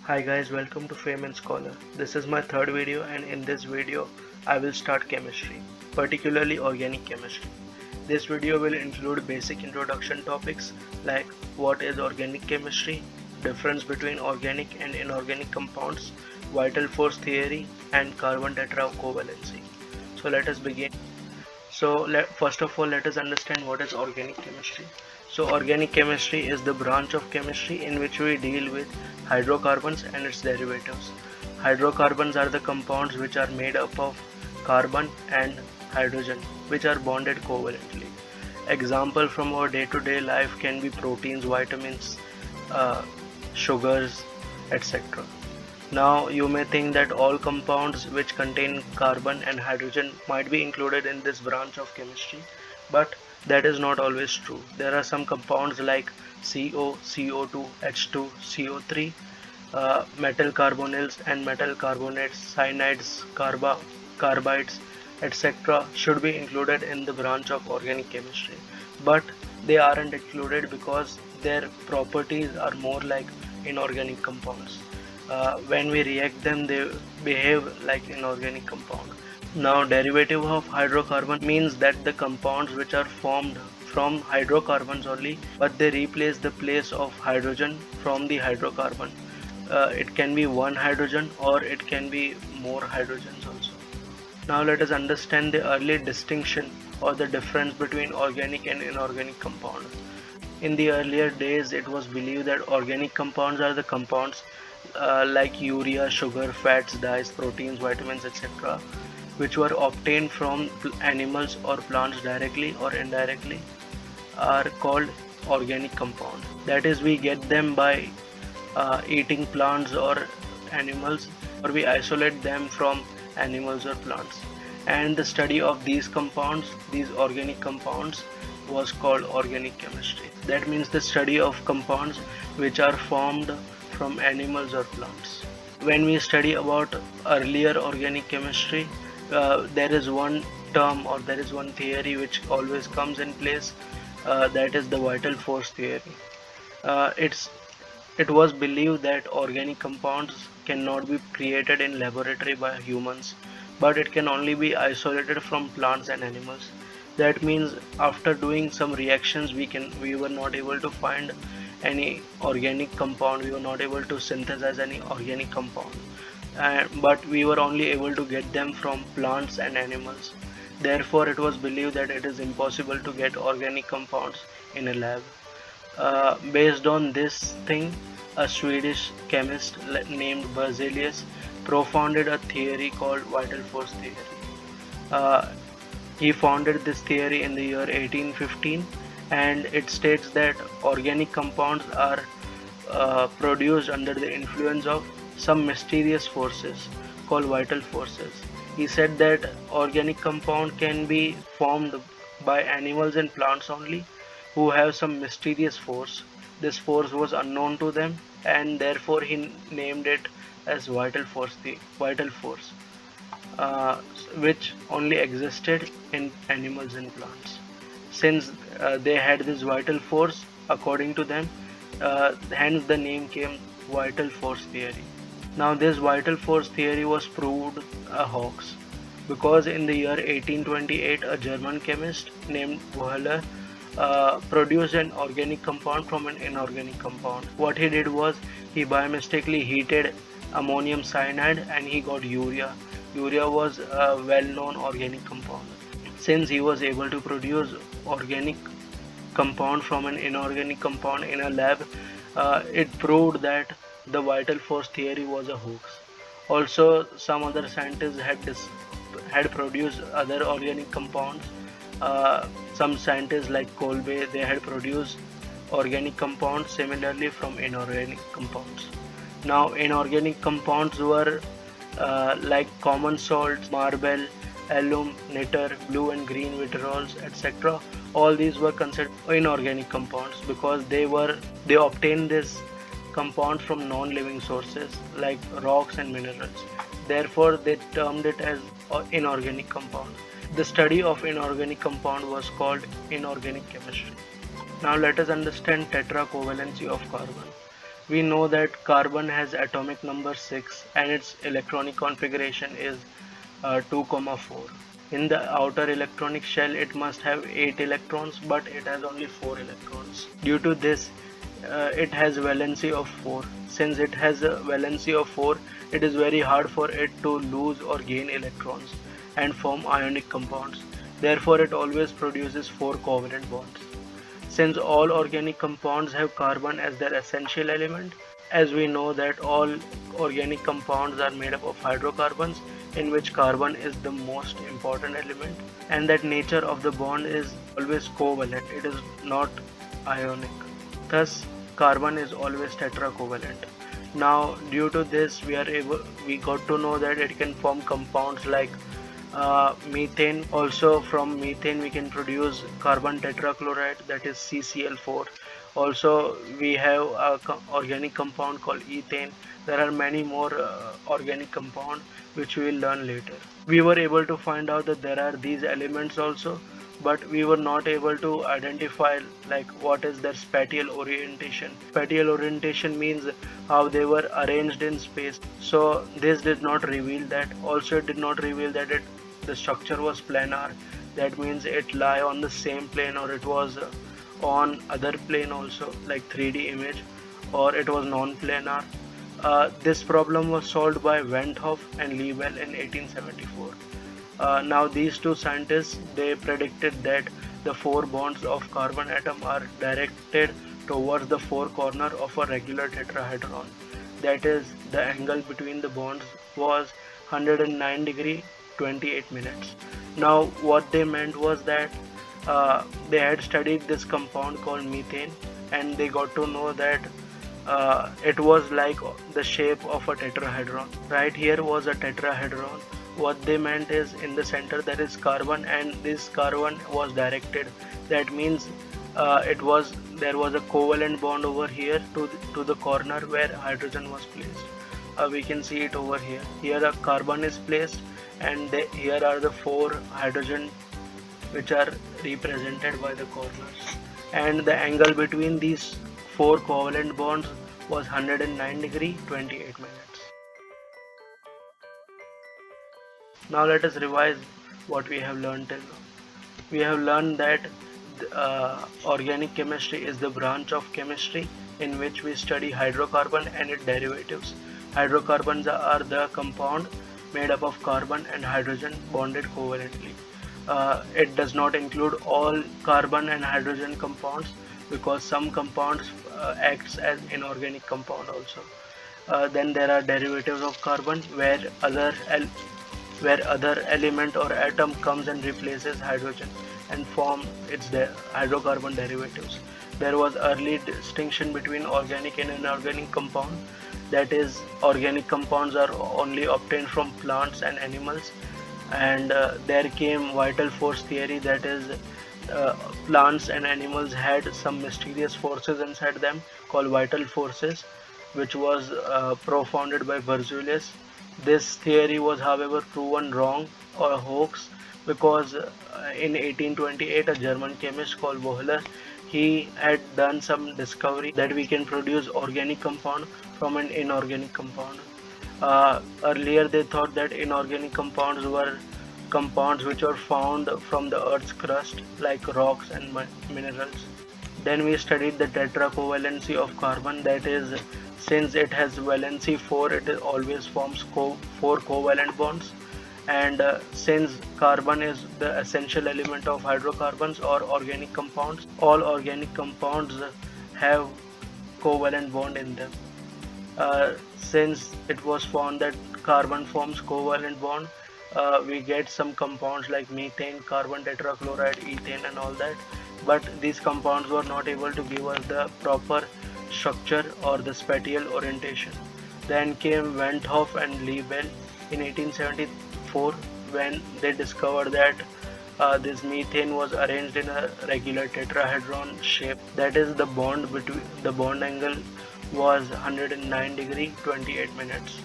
Hi guys, welcome to Fame and Scholar. This is my third video and in this video I will start chemistry, particularly organic chemistry. This video will include basic introduction topics like what is organic chemistry, difference between organic and inorganic compounds, vital force theory and carbon tetracovalency. So let us begin. First of all, let us understand what is organic chemistry. So organic chemistry is the branch of chemistry in which we deal with hydrocarbons and its derivatives. Hydrocarbons are the compounds which are made up of carbon and hydrogen, which are bonded covalently. Example from our day-to-day life can be proteins, vitamins, uh, sugars, etc. Now you may think that all compounds which contain carbon and hydrogen might be included in this branch of chemistry, but that is not always true. There are some compounds like CO, CO2, H2, CO3, metal carbonyls and metal carbonates, cyanides, carbides, etc. should be included in the branch of organic chemistry, but they aren't included because their properties are more like inorganic compounds. When we react them, they behave like inorganic compound. Now derivative of hydrocarbon means that the compounds which are formed from hydrocarbons only, but they replace the place of hydrogen from the hydrocarbon. It can be one hydrogen or it can be more hydrogens also. Now let us understand the early distinction or the difference between organic and inorganic compound. In the earlier days, it was believed that organic compounds are the compounds like urea, sugar, fats, dyes, proteins, vitamins, etc., which were obtained from animals or plants directly or indirectly, are called organic compound. That is, we get them by eating plants or animals, or we isolate them from animals or plants. And the study of these compounds, these organic compounds, was called organic chemistry. That means the study of compounds which are formed from animals or plants. When we study about earlier organic chemistry, there is one term or there is one theory which always comes in place, that is the vital force theory. Uh, it's it was believed that organic compounds cannot be created in laboratory by humans, but it can only be isolated from plants and animals. That means after doing some reactions, we were not able to find any organic compound. We were not able to synthesize any organic compound, but we were only able to get them from plants and animals. Therefore, it was believed that it is impossible to get organic compounds in a lab. Based on this thing, a Swedish chemist named Berzelius propounded a theory called vital force theory. Uh, he founded this theory in the year 1815, and it states that organic compounds are produced under the influence of some mysterious forces called vital forces. He said that organic compound can be formed by animals and plants only, who have some mysterious force. This force was unknown to them, and therefore he named it as vital force. The vital force, uh, which only existed in animals and plants. Since they had this vital force, according to them, hence the name came vital force theory. Now, this vital force theory was proved a hoax because in the year 1828, a German chemist named Wöhler produced an organic compound from an inorganic compound. What he did was he by mistakenly heated ammonium cyanide and he got urea. Urea was a well-known organic compound. Since he was able to produce organic compound from an inorganic compound in a lab, it proved that the vital force theory was a hoax. Also, some other scientists had produced other organic compounds. Some scientists like Kolbe, they had produced organic compounds similarly from inorganic compounds. Now, inorganic compounds were like common salts, marble, alum, nitre, blue and green vitterols, etc. All these were considered inorganic compounds because they obtained this compound from non-living sources like rocks and minerals. Therefore, they termed it as inorganic compound. The study of inorganic compound was called inorganic chemistry. Now let us understand tetracovalency of carbon. We know that carbon has atomic number 6 and its electronic configuration is 2, 4. In the outer electronic shell it must have 8 electrons, but it has only 4 electrons. Due to this, it has valency of 4. Since it has a valency of 4, it is very hard for it to lose or gain electrons and form ionic compounds. Therefore, it always produces 4 covalent bonds. Since all organic compounds have carbon as their essential element, as we know that all organic compounds are made up of hydrocarbons, in which carbon is the most important element, and that nature of the bond is always covalent, it is not ionic. Thus, carbon is always tetracovalent. Now, due to this, we got to know that it can form compounds like methane. Also, from methane we can produce carbon tetrachloride, that is CCl4. Also, we have a organic compound called ethane. There are many more organic compounds which we will learn later. We were able to find out that there are these elements also, but we were not able to identify like what is their spatial orientation. Spatial orientation means how they were arranged in space. So this did not reveal that. Also, it did not reveal that the structure was planar. That means it lie on the same plane, or it was on other plane also, like 3D image, or it was non-planar. This problem was solved by Van 't Hoff and Liebel in 1874. Now these two scientists, they predicted that the 4 bonds of carbon atom are directed towards the 4 corner of a regular tetrahedron. That is, the angle between the bonds was 109 degree 28 minutes. Now what they meant was that they had studied this compound called methane, and they got to know that it was like the shape of a tetrahedron. Right here was a tetrahedron. What they meant is, in the center there is carbon, and this carbon was directed. That means there was a covalent bond over here to the corner where hydrogen was placed. We can see it over here. Here a carbon is placed, and here are the 4 hydrogen which are represented by the corners, and the angle between these 4 covalent bonds was 109 degree 28 minutes. Now let us revise what we have learned till now. We have learned that organic chemistry is the branch of chemistry in which we study hydrocarbon and its derivatives. Hydrocarbons are the compound made up of carbon and hydrogen bonded covalently. It does not include all carbon and hydrogen compounds, because some compounds acts as inorganic compound also. Then there are derivatives of carbon, where other element or atom comes and replaces hydrogen and form its hydrocarbon derivatives. There was early distinction between organic and inorganic compound. That is, organic compounds are only obtained from plants and animals, and there came vital force theory. That is, plants and animals had some mysterious forces inside them called vital forces, which was propounded by Berzelius. This theory was, however, proven wrong or a hoax, because in 1828 a German chemist called Wohler, he had done some discovery that we can produce organic compound from an inorganic compound. Earlier they thought that inorganic compounds were compounds which are found from the earth's crust, like rocks and minerals. Then we studied the tetracovalency of carbon. That is, since it has valency 4, it always forms 4 covalent bonds. And since carbon is the essential element of hydrocarbons or organic compounds, all organic compounds have covalent bond in them. Since it was found that carbon forms covalent bond, we get some compounds like methane, carbon tetrachloride, ethane and all that, but these compounds were not able to give us the proper structure or the spatial orientation. Then came Van 't Hoff and Liebel in 1874, when they discovered that this methane was arranged in a regular tetrahedron shape. That is, the bond angle was 109 degree 28 minutes.